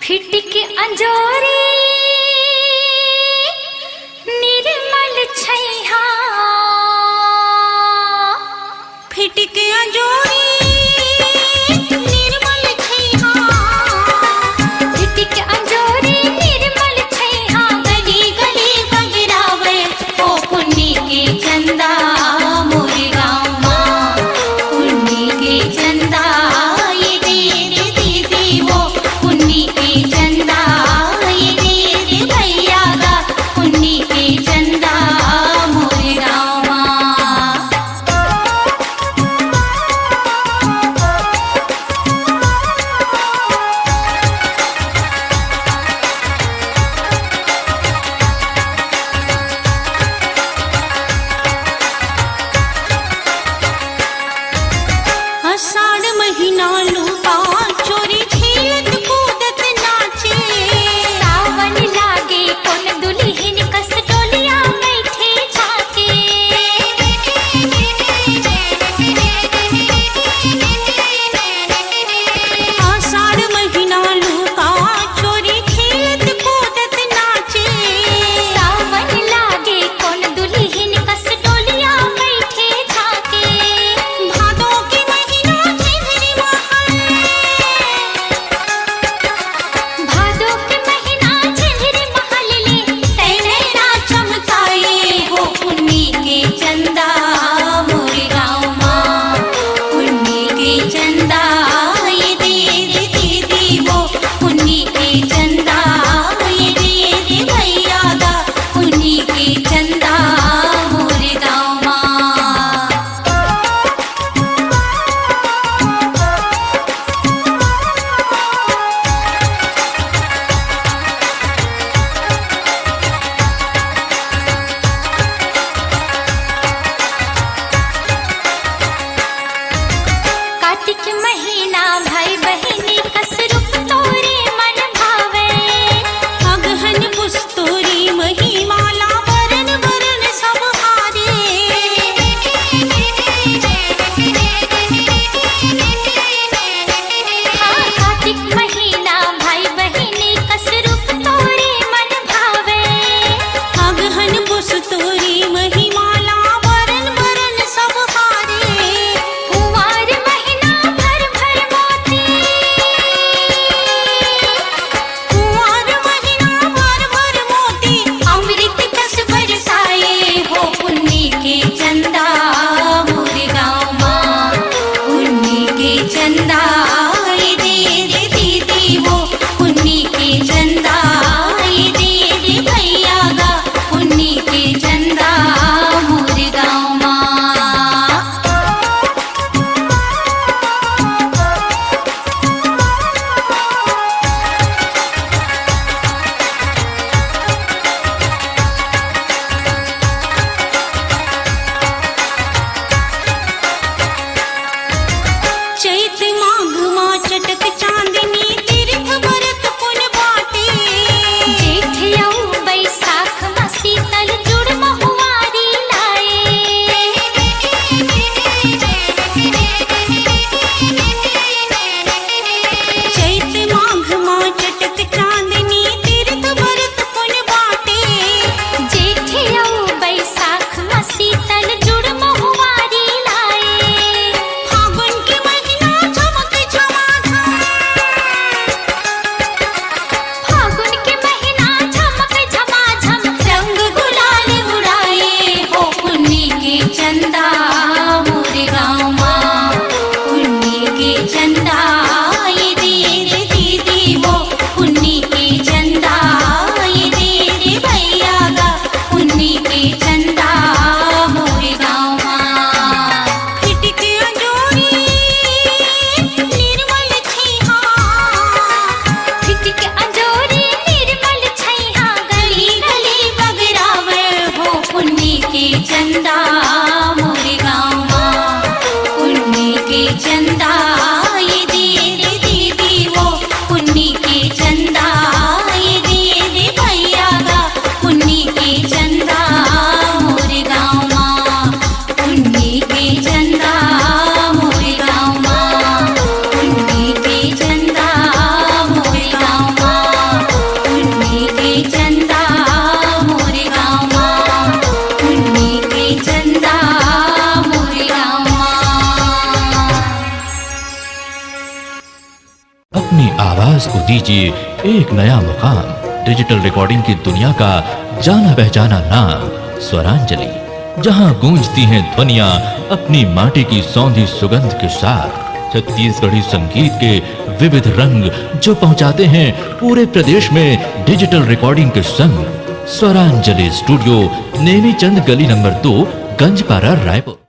फिटिक अंजोरी निर्मल छैहा, फिटिक अंजोरी निर्मल छैहा, फिटिक अंजोरी निर्मल छैहा, गली गली बगरावे ओ पुन्नी के चंदा मोर गाँव माँ, पुन्नी के चंदा ये दे दे दीदी वो पुन्नी के चंदा ये अपनी आवाज को दीजिए एक नया मुकाम। डिजिटल रिकॉर्डिंग की दुनिया का जाना पहचाना नाम स्वरांजलि, जहां गूंजती हैं ध्वनियां अपनी माटी की सौंधी सुगंध के साथ। छत्तीसगढ़ी संगीत के विविध रंग जो पहुंचाते हैं पूरे प्रदेश में डिजिटल रिकॉर्डिंग के संग। स्वरांजलि स्टूडियो, नेमीचंद गली नंबर 2, गंजपारा, रायपुर।